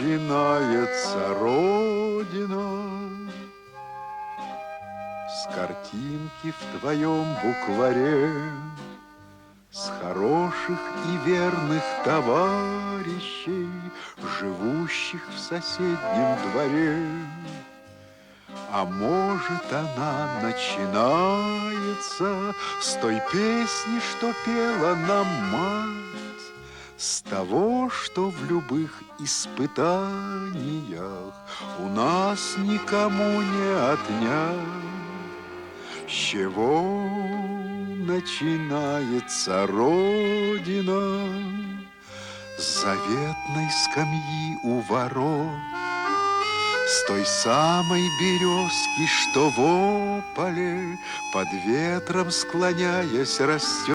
начинается Родина. С картинки в твоем букваре, с хороших и верных товарищей, живущих в соседнем дворе. А может, она начинается с той песни, что пела нам мать, с того, что в любых испытаниях у нас никому не отнять. С чего начинается Родина? С заветной скамьи у ворот, с той самой березки, что в ополе, под ветром склоняясь, растет.